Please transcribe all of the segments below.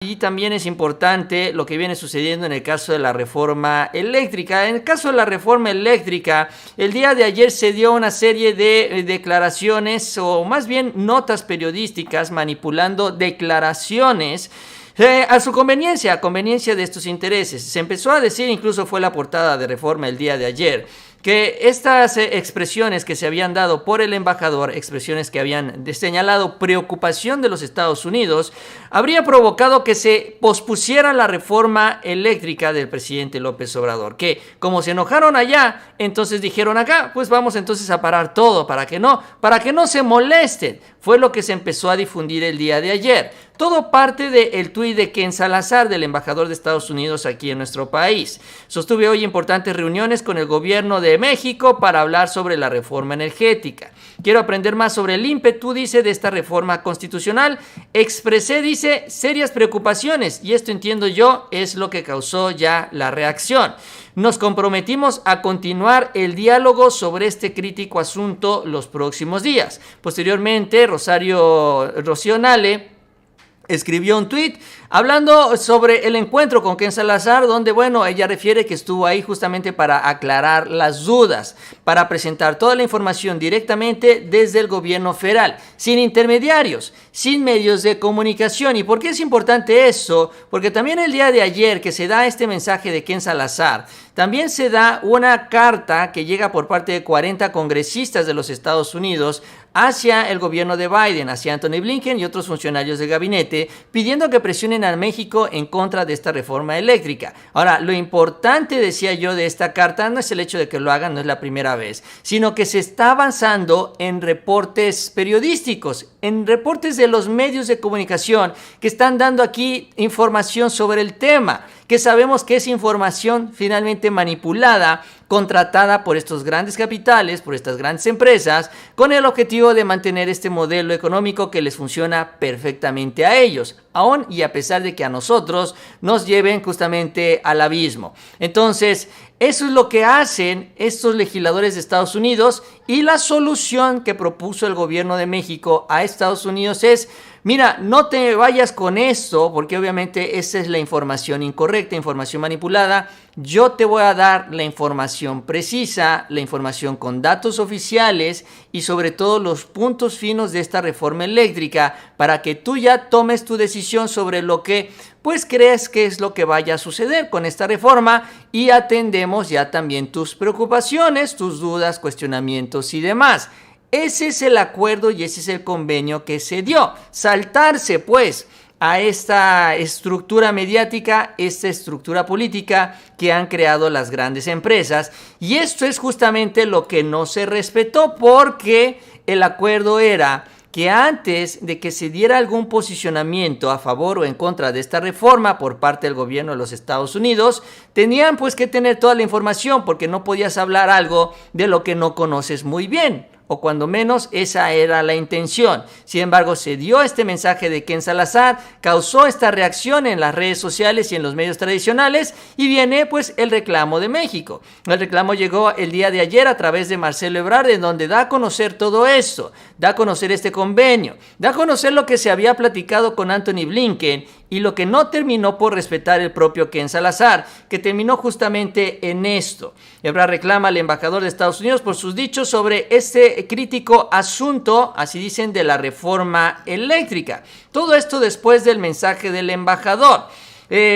Y también es importante lo que viene sucediendo en el caso de la reforma eléctrica. En el caso de la reforma eléctrica, el día de ayer se dio una serie de declaraciones, o más bien notas periodísticas manipulando declaraciones a su conveniencia, a conveniencia de estos intereses. Se empezó a decir, incluso fue la portada de Reforma el día de ayer, que estas expresiones que se habían dado por el embajador, expresiones que habían señalado preocupación de los Estados Unidos, habría provocado que se pospusiera la reforma eléctrica del presidente López Obrador, que como se enojaron allá, entonces dijeron acá, pues vamos entonces a parar todo para que no se molesten. Fue lo que se empezó a difundir el día de ayer. Todo parte del tuit de Ken Salazar, del embajador de Estados Unidos aquí en nuestro país. Sostuve hoy importantes reuniones con el gobierno de México para hablar sobre la reforma energética. Quiero aprender más sobre el ímpetu, dice, de esta reforma constitucional. Expresé, dice, serias preocupaciones, y esto entiendo yo es lo que causó ya la reacción. Nos comprometimos a continuar el diálogo sobre este crítico asunto los próximos días. Posteriormente, Rocío Nale escribió un tuit hablando sobre el encuentro con Ken Salazar, donde, bueno, ella refiere que estuvo ahí justamente para aclarar las dudas, para presentar toda la información directamente desde el gobierno federal, sin intermediarios, sin medios de comunicación. ¿Y por qué es importante eso? Porque también el día de ayer que se da este mensaje de Ken Salazar, también se da una carta que llega por parte de 40 congresistas de los Estados Unidos hacia el gobierno de Biden, hacia Anthony Blinken y otros funcionarios del gabinete, pidiendo que presionen a México en contra de esta reforma eléctrica. Ahora, lo importante, decía yo, de esta carta no es el hecho de que lo hagan, no es la primera vez, sino que se está avanzando en reportes periodísticos, en reportes de los medios de comunicación que están dando aquí información sobre el tema, que sabemos que es información finalmente manipulada, contratada por estos grandes capitales, por estas grandes empresas, con el objetivo de mantener este modelo económico que les funciona perfectamente a ellos, aún y a pesar de que a nosotros nos lleven justamente al abismo. Entonces, eso es lo que hacen estos legisladores de Estados Unidos, y la solución que propuso el gobierno de México a Estados Unidos es: mira, no te vayas con esto, porque obviamente esa es la información incorrecta, información manipulada. Yo te voy a dar la información precisa, la información con datos oficiales y sobre todo los puntos finos de esta reforma eléctrica, para que tú ya tomes tu decisión sobre lo que pues crees que es lo que vaya a suceder con esta reforma, y atendemos ya también tus preocupaciones, tus dudas, cuestionamientos y demás. Ese es el acuerdo y ese es el convenio que se dio. Saltarse pues a esta estructura mediática, esta estructura política que han creado las grandes empresas. Y esto es justamente lo que no se respetó, porque el acuerdo era que antes de que se diera algún posicionamiento a favor o en contra de esta reforma por parte del gobierno de los Estados Unidos, tenían pues que tener toda la información, porque no podías hablar algo de lo que no conoces muy bien, o cuando menos esa era la intención. Sin embargo, se dio este mensaje de Ken Salazar, causó esta reacción en las redes sociales y en los medios tradicionales, y viene pues el reclamo de México. El reclamo llegó el día de ayer a través de Marcelo Ebrard, en donde da a conocer todo esto, da a conocer este convenio, da a conocer lo que se había platicado con Anthony Blinken y lo que no terminó por respetar el propio Ken Salazar, que terminó justamente en esto. Ebrard reclama al embajador de Estados Unidos por sus dichos sobre este crítico asunto, así dicen, de la reforma eléctrica. Todo esto después del mensaje del embajador.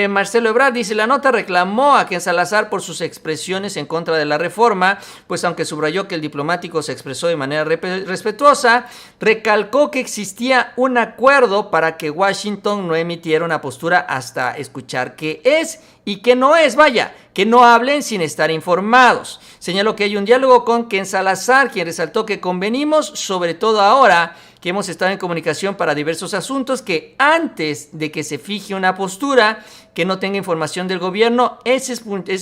Marcelo Ebrard dice: la nota reclamó a Ken Salazar por sus expresiones en contra de la reforma, pues aunque subrayó que el diplomático se expresó de manera respetuosa, recalcó que existía un acuerdo para que Washington no emitiera una postura hasta escuchar qué es y qué no es, vaya, que no hablen sin estar informados. Señaló que hay un diálogo con Ken Salazar, quien resaltó que convenimos, sobre todo ahora que hemos estado en comunicación para diversos asuntos, que antes de que se fije una postura que no tenga información del gobierno, es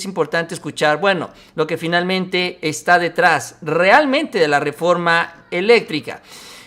importante escuchar, bueno, lo que finalmente está detrás realmente de la reforma eléctrica.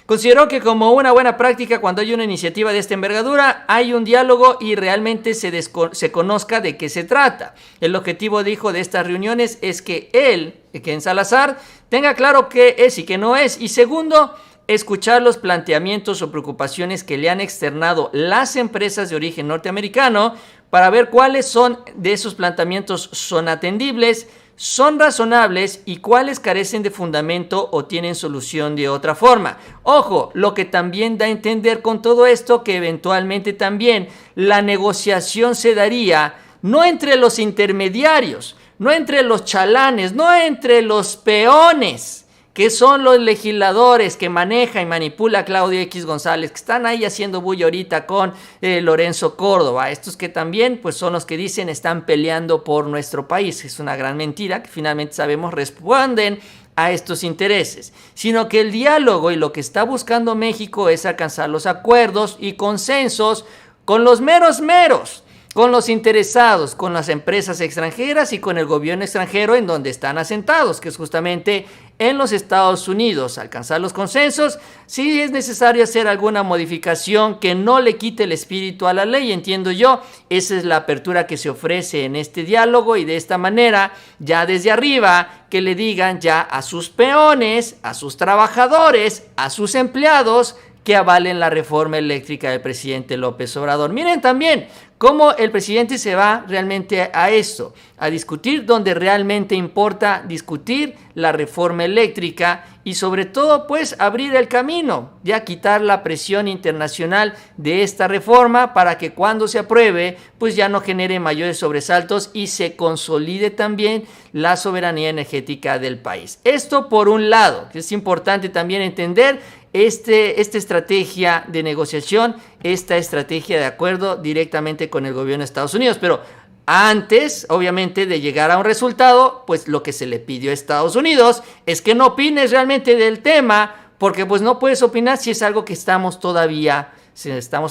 Consideró que como una buena práctica, cuando hay una iniciativa de esta envergadura, hay un diálogo y realmente se conozca de qué se trata. El objetivo, dijo, de estas reuniones es que él, Ken Salazar, tenga claro qué es y qué no es. Y segundo, escuchar los planteamientos o preocupaciones que le han externado las empresas de origen norteamericano para ver cuáles son de esos planteamientos son atendibles, son razonables y cuáles carecen de fundamento o tienen solución de otra forma. Ojo, lo que también da a entender con todo esto que eventualmente también la negociación se daría no entre los intermediarios, no entre los chalanes, no entre los peones, que son los legisladores que maneja y manipula Claudio X González, que están ahí haciendo bulla ahorita con Lorenzo Córdoba. Estos que también pues son los que dicen están peleando por nuestro país. Es una gran mentira que finalmente sabemos responden a estos intereses, sino que el diálogo y lo que está buscando México es alcanzar los acuerdos y consensos con los meros, con los interesados, con las empresas extranjeras y con el gobierno extranjero en donde están asentados, que es justamente en los Estados Unidos. Alcanzar los consensos, si es necesario hacer alguna modificación que no le quite el espíritu a la ley, entiendo yo, esa es la apertura que se ofrece en este diálogo y de esta manera, ya desde arriba, que le digan ya a sus peones, a sus trabajadores, a sus empleados, que avalen la reforma eléctrica del presidente López Obrador. Miren también cómo el presidente se va realmente a esto, a discutir donde realmente importa discutir la reforma eléctrica y sobre todo pues abrir el camino, ya quitar la presión internacional de esta reforma para que cuando se apruebe pues ya no genere mayores sobresaltos y se consolide también la soberanía energética del país. Esto por un lado, que es importante también entender esta estrategia de negociación, esta estrategia de acuerdo directamente con el gobierno de Estados Unidos. Pero antes, obviamente, de llegar a un resultado, pues lo que se le pidió a Estados Unidos es que no opines realmente del tema, porque pues no puedes opinar si es algo que estamos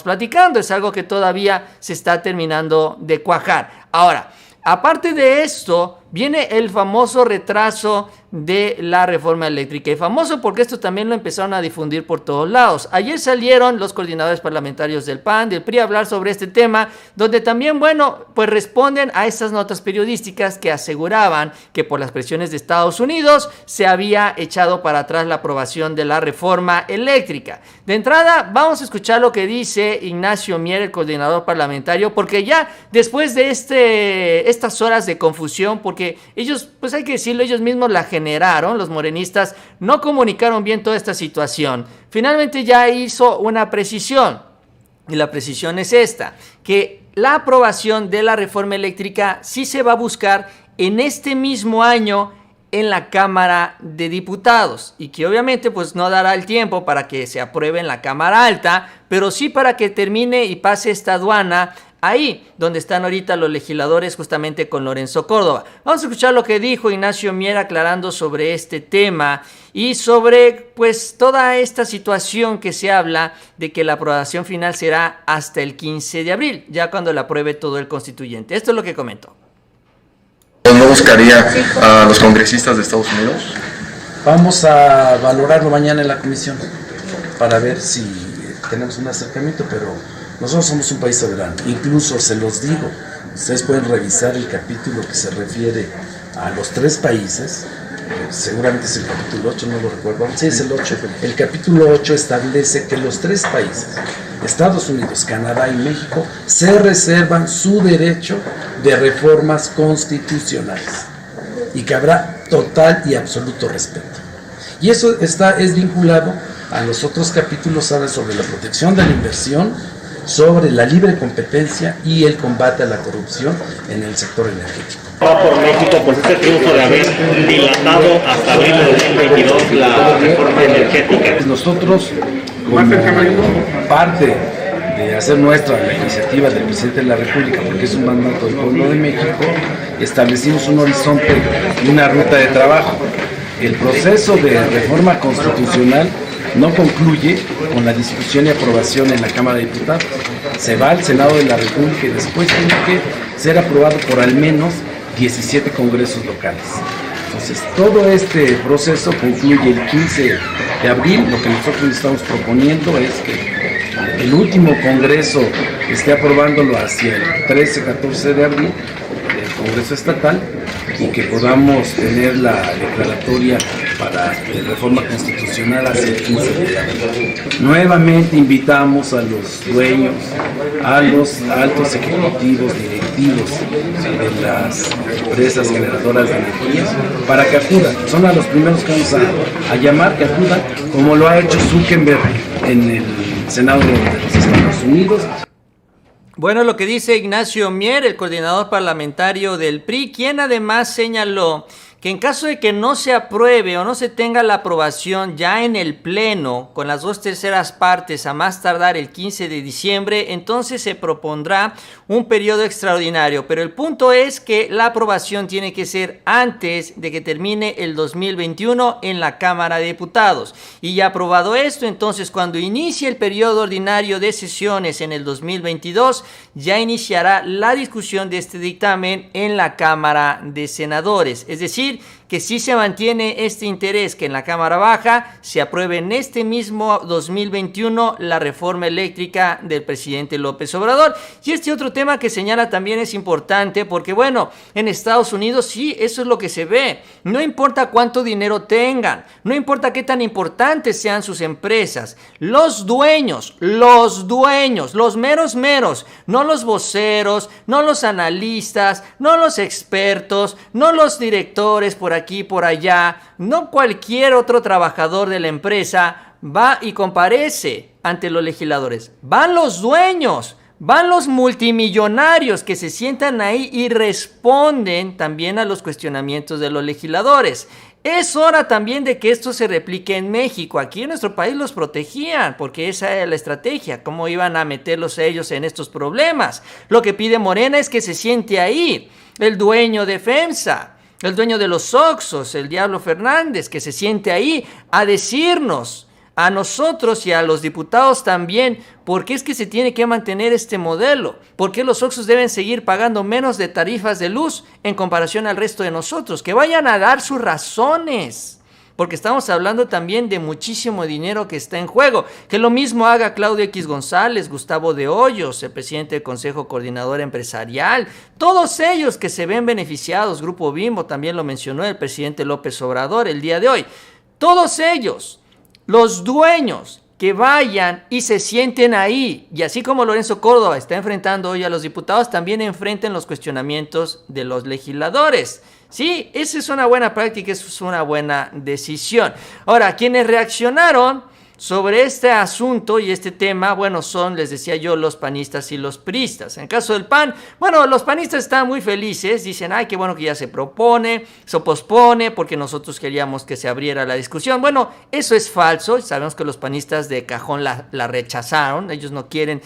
platicando, es algo que todavía se está terminando de cuajar. Ahora, aparte de esto, viene el famoso retraso de la reforma eléctrica. Y famoso porque esto también lo empezaron a difundir por todos lados. Ayer salieron los coordinadores parlamentarios del PAN, del PRI, a hablar sobre este tema, donde también, bueno, pues responden a estas notas periodísticas que aseguraban que por las presiones de Estados Unidos se había echado para atrás la aprobación de la reforma eléctrica. De entrada, vamos a escuchar lo que dice Ignacio Mier, el coordinador parlamentario, porque ya después de estas horas de confusión, porque ellos, pues hay que decirlo, ellos mismos la generaron, los morenistas no comunicaron bien toda esta situación. Finalmente ya hizo una precisión, y la precisión es esta, que la aprobación de la reforma eléctrica sí se va a buscar en este mismo año en la Cámara de Diputados, y que obviamente pues no dará el tiempo para que se apruebe en la Cámara Alta, pero sí para que termine y pase esta aduana ahí donde están ahorita los legisladores justamente con Lorenzo Córdoba. Vamos a escuchar lo que dijo Ignacio Mier aclarando sobre este tema y sobre pues toda esta situación que se habla de que la aprobación final será hasta el 15 de abril, ya cuando la apruebe todo el constituyente. Esto es lo que comentó. ¿No buscaría a los congresistas de Estados Unidos? Vamos a valorarlo mañana en la comisión para ver si tenemos un acercamiento, pero nosotros somos un país soberano. Incluso se los digo, ustedes pueden revisar el capítulo que se refiere a los tres países, seguramente es el capítulo 8, no lo recuerdo, sí es el 8, el capítulo 8 establece que los tres países, Estados Unidos, Canadá y México, se reservan su derecho de reformas constitucionales y que habrá total y absoluto respeto. Y eso es vinculado a los otros capítulos, habla sobre la protección de la inversión, sobre la libre competencia y el combate a la corrupción en el sector energético. Va por México, pues este triunfo de haber dilatado hasta abril de 2022 la reforma energética. Nosotros, como parte de hacer nuestra la iniciativa del presidente de la República, porque es un mandato del pueblo de México, establecimos un horizonte y una ruta de trabajo. El proceso de reforma constitucional no concluye con la discusión y aprobación en la Cámara de Diputados. Se va al Senado de la República y después tiene que ser aprobado por al menos 17 congresos locales. Entonces, todo este proceso concluye el 15 de abril. Lo que nosotros estamos proponiendo es que el último congreso esté aprobándolo hacia el 13-14 de abril, el Congreso Estatal, y que podamos tener la declaratoria para reforma constitucional hacia el 15 de abril. Nuevamente invitamos a los dueños, a los altos ejecutivos, directivos de las empresas generadoras de energía para que acudan. Son a los primeros que vamos a llamar que acudan, como lo ha hecho Zuckerberg en el Senado de los Estados Unidos. Bueno, lo que dice Ignacio Mier, el coordinador parlamentario del PRI, quien además señaló que en caso de que no se apruebe o no se tenga la aprobación ya en el Pleno, con las 2/3 partes a más tardar el 15 de diciembre, entonces se propondrá un periodo extraordinario. Pero el punto es que la aprobación tiene que ser antes de que termine el 2021 en la Cámara de Diputados. Y ya aprobado esto, entonces cuando inicie el periodo ordinario de sesiones en el 2022, ya iniciará la discusión de este dictamen en la Cámara de Senadores. Es decir, que si se mantiene este interés que en la Cámara Baja se apruebe en este mismo 2021 la reforma eléctrica del presidente López Obrador. Y este otro tema que señala también es importante porque, bueno, en Estados Unidos sí, eso es lo que se ve. No importa cuánto dinero tengan, no importa qué tan importantes sean sus empresas, los dueños, los meros, no los voceros, no los analistas, no los expertos, no los directores por aquí, por allá, no cualquier otro trabajador de la empresa va y comparece ante los legisladores. Van los dueños, van los multimillonarios que se sientan ahí y responden también a los cuestionamientos de los legisladores. Es hora también de que esto se replique en México. Aquí en nuestro país los protegían porque esa era la estrategia, cómo iban a meterlos ellos en estos problemas. Lo que pide Morena es que se siente ahí el dueño de FEMSA, el dueño de los Oxxos, el Diablo Fernández, que se siente ahí a decirnos, a nosotros y a los diputados también, por qué es que se tiene que mantener este modelo, por qué los Oxxos deben seguir pagando menos de tarifas de luz en comparación al resto de nosotros, que vayan a dar sus razones. Porque estamos hablando también de muchísimo dinero que está en juego. Que lo mismo haga Claudio X González, Gustavo de Hoyos, el presidente del Consejo Coordinador Empresarial. Todos ellos que se ven beneficiados, Grupo Bimbo también lo mencionó el presidente López Obrador el día de hoy. Todos ellos, los dueños, que vayan y se sienten ahí. Y así como Lorenzo Córdoba está enfrentando hoy a los diputados, también enfrenten los cuestionamientos de los legisladores. Sí, esa es una buena práctica, esa es una buena decisión. Ahora, quienes reaccionaron sobre este asunto y este tema, bueno, son, les decía yo, los panistas y los priistas. En el caso del PAN, bueno, los panistas están muy felices, dicen, ay, qué bueno que ya se pospone, porque nosotros queríamos que se abriera la discusión. Bueno, eso es falso, sabemos que los panistas de cajón la rechazaron, ellos no quieren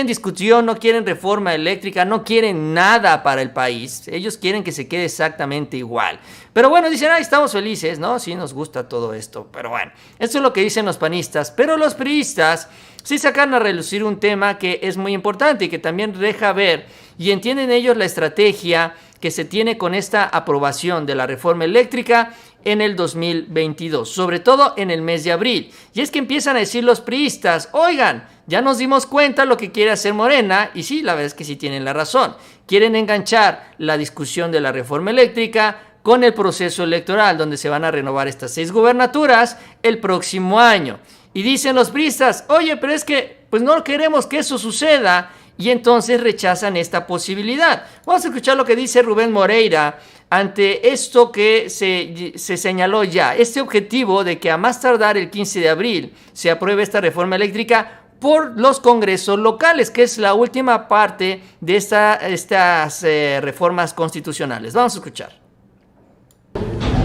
discusión, no quieren reforma eléctrica, no quieren nada para el país, ellos quieren que se quede exactamente igual. Pero bueno, dicen, ay, estamos felices, ¿no? Sí, nos gusta todo esto, pero bueno, esto es lo que dicen los panistas. Pero los priistas sí sacan a relucir un tema que es muy importante y que también deja ver y entienden ellos la estrategia que se tiene con esta aprobación de la reforma eléctrica en el 2022, sobre todo en el mes de abril. Y es que empiezan a decir los priistas, oigan, ya nos dimos cuenta lo que quiere hacer Morena, y sí, la verdad es que sí tienen la razón. Quieren enganchar la discusión de la reforma eléctrica con el proceso electoral, donde se van a renovar estas 6 gubernaturas el próximo año. Y dicen los priistas, oye, pero es que pues no queremos que eso suceda, y entonces rechazan esta posibilidad. Vamos a escuchar lo que dice Rubén Moreira ante esto que se señaló ya, este objetivo de que a más tardar el 15 de abril se apruebe esta reforma eléctrica por los congresos locales, que es la última parte de estas reformas constitucionales. Vamos a escuchar.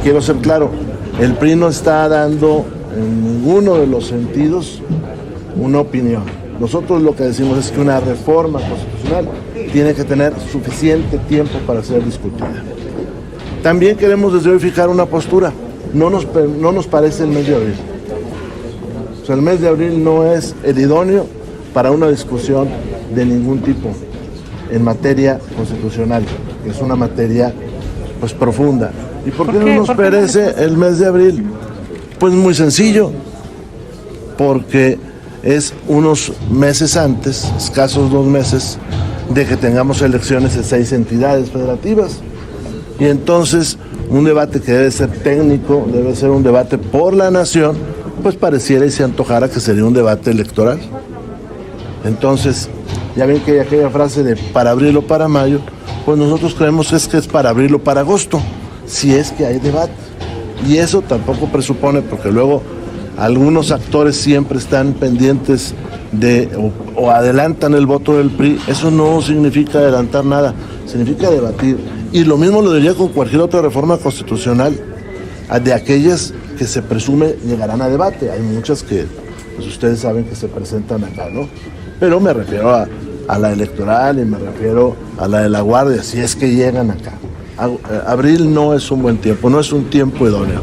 Quiero ser claro, el PRI no está dando en ninguno de los sentidos una opinión. Nosotros lo que decimos es que una reforma constitucional tiene que tener suficiente tiempo para ser discutida. También queremos desde hoy fijar una postura. No nos parece el mes de abril. O sea, el mes de abril no es el idóneo para una discusión de ningún tipo en materia constitucional, que es una materia pues profunda. ¿Y por qué no nos parece el mes de abril? Pues muy sencillo, porque es unos meses antes, escasos 2 meses, de que tengamos elecciones de 6 entidades federativas. Y entonces un debate que debe ser técnico, debe ser un debate por la nación, pues pareciera y se antojara que sería un debate electoral. Entonces, ya ven que hay aquella frase de para abril o para mayo, pues nosotros creemos que es para abril o para agosto, si es que hay debate. Y eso tampoco presupone, porque luego algunos actores siempre están pendientes de o adelantan el voto del PRI. Eso no significa adelantar nada, significa debatir. Y lo mismo lo diría con cualquier otra reforma constitucional, de aquellas que se presume llegarán a debate. Hay muchas que, pues ustedes saben que se presentan acá, ¿no? Pero me refiero a la electoral y me refiero a la de la Guardia, si es que llegan acá. Abril no es un buen tiempo, no es un tiempo idóneo.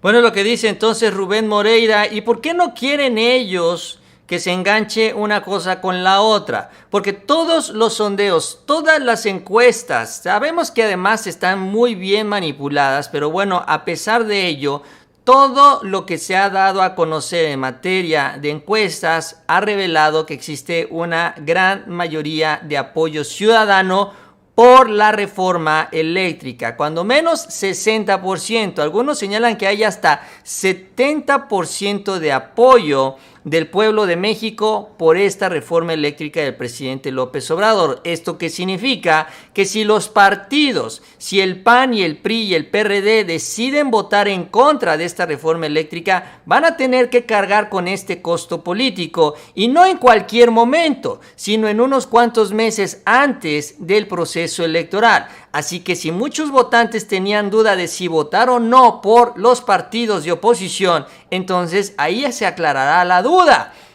Bueno, lo que dice entonces Rubén Moreira, ¿y por qué no quieren ellos que se enganche una cosa con la otra? Porque todos los sondeos, todas las encuestas, sabemos que además están muy bien manipuladas, pero bueno, a pesar de ello, todo lo que se ha dado a conocer en materia de encuestas ha revelado que existe una gran mayoría de apoyo ciudadano por la reforma eléctrica, cuando menos 60%. Algunos señalan que hay hasta 70% de apoyo del pueblo de México por esta reforma eléctrica del presidente López Obrador. ¿Esto qué significa? Que si los partidos, si el PAN y el PRI y el PRD deciden votar en contra de esta reforma eléctrica, van a tener que cargar con este costo político, y no en cualquier momento, sino en unos cuantos meses antes del proceso electoral. Así que si muchos votantes tenían duda de si votar o no por los partidos de oposición, entonces ahí se aclarará la duda.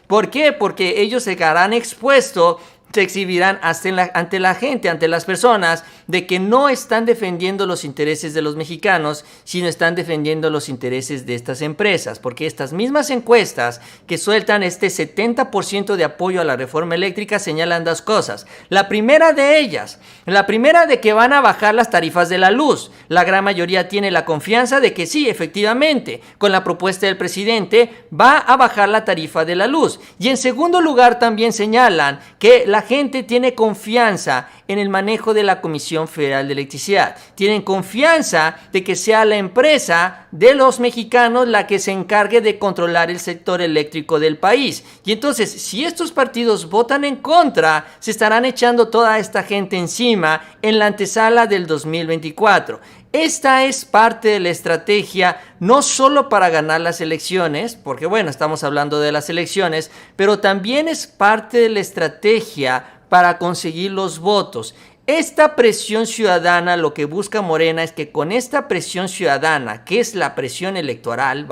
¿Por qué? Porque ellos se quedarán expuestos, se exhibirán ante la gente, ante las personas, de que no están defendiendo los intereses de los mexicanos, sino están defendiendo los intereses de estas empresas, porque estas mismas encuestas que sueltan este 70% de apoyo a la reforma eléctrica señalan dos cosas. La primera de que van a bajar las tarifas de la luz. La gran mayoría tiene la confianza de que sí, efectivamente, con la propuesta del presidente va a bajar la tarifa de la luz. Y en segundo lugar también señalan que la gente tiene confianza en el manejo de la Comisión Federal de Electricidad. Tienen confianza de que sea la empresa de los mexicanos la que se encargue de controlar el sector eléctrico del país. Y entonces, si estos partidos votan en contra, se estarán echando toda esta gente encima en la antesala del 2024. Esta es parte de la estrategia, no solo para ganar las elecciones, porque bueno, estamos hablando de las elecciones, pero también es parte de la estrategia para conseguir los votos. Esta presión ciudadana, lo que busca Morena es que con esta presión ciudadana, que es la presión electoral,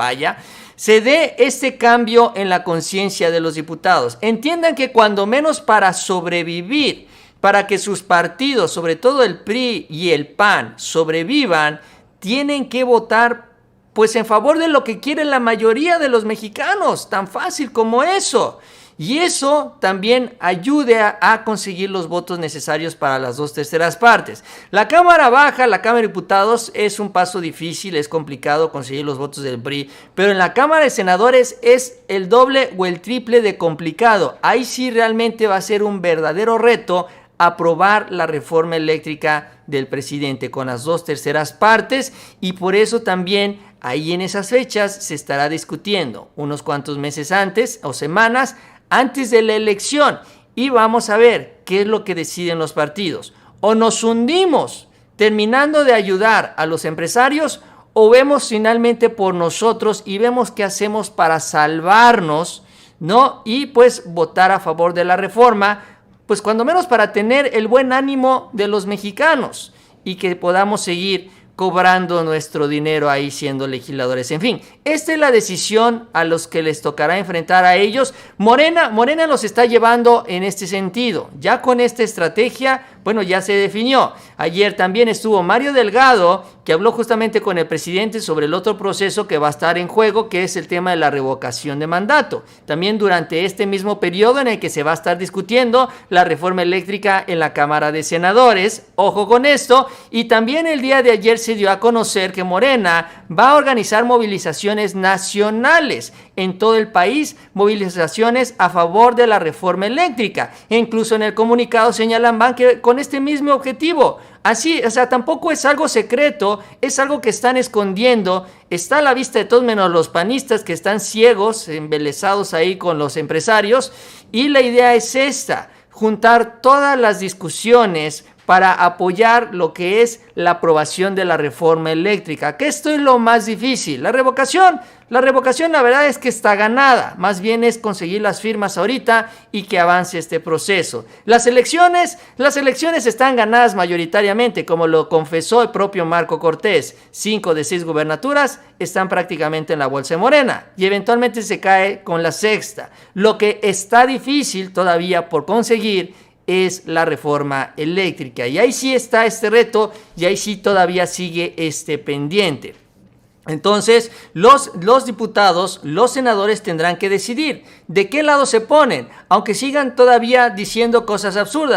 se dé este cambio en la conciencia de los diputados. Entiendan que cuando menos para sobrevivir, para que sus partidos, sobre todo el PRI y el PAN, sobrevivan, tienen que votar pues en favor de lo que quiere la mayoría de los mexicanos, tan fácil como eso. Y eso también ayude a conseguir los votos necesarios para las 2/3 partes. La Cámara Baja, la Cámara de Diputados, es un paso difícil, es complicado conseguir los votos del PRI, pero en la Cámara de Senadores es el doble o el triple de complicado. Ahí sí realmente va a ser un verdadero reto aprobar la reforma eléctrica del presidente con las 2/3 partes, y por eso también ahí en esas fechas se estará discutiendo unos cuantos meses antes o semanas antes de la elección, y vamos a ver qué es lo que deciden los partidos. O nos hundimos terminando de ayudar a los empresarios, o vemos finalmente por nosotros y vemos qué hacemos para salvarnos, ¿no? Y pues votar a favor de la reforma, pues cuando menos para tener el buen ánimo de los mexicanos y que podamos seguir cobrando nuestro dinero ahí siendo legisladores. En fin, esta es la decisión a los que les tocará enfrentar a ellos. Morena los está llevando en este sentido. Ya con esta estrategia, bueno, ya se definió. Ayer también estuvo Mario Delgado, que habló justamente con el presidente sobre el otro proceso que va a estar en juego, que es el tema de la revocación de mandato. También durante este mismo periodo en el que se va a estar discutiendo la reforma eléctrica en la Cámara de Senadores. Ojo con esto. Y también el día de ayer se dio a conocer que Morena va a organizar movilizaciones nacionales en todo el país, movilizaciones a favor de la reforma eléctrica. E incluso en el comunicado señalan van que con este mismo objetivo, Así, o sea, tampoco es algo secreto, es algo que están escondiendo. Está a la vista de todos menos los panistas que están ciegos, embelesados ahí con los empresarios. Y la idea es esta, juntar todas las discusiones para apoyar lo que es la aprobación de la reforma eléctrica, que esto es lo más difícil. La revocación la verdad es que está ganada, más bien es conseguir las firmas ahorita y que avance este proceso. Las elecciones están ganadas mayoritariamente, como lo confesó el propio Marco Cortés. 5 de 6 gubernaturas están prácticamente en la bolsa de Morena y eventualmente se cae con la sexta. Lo que está difícil todavía por conseguir es la reforma eléctrica. Y ahí sí está este reto y ahí sí todavía sigue pendiente. Entonces, los diputados, los senadores tendrán que decidir de qué lado se ponen, aunque sigan todavía diciendo cosas absurdas.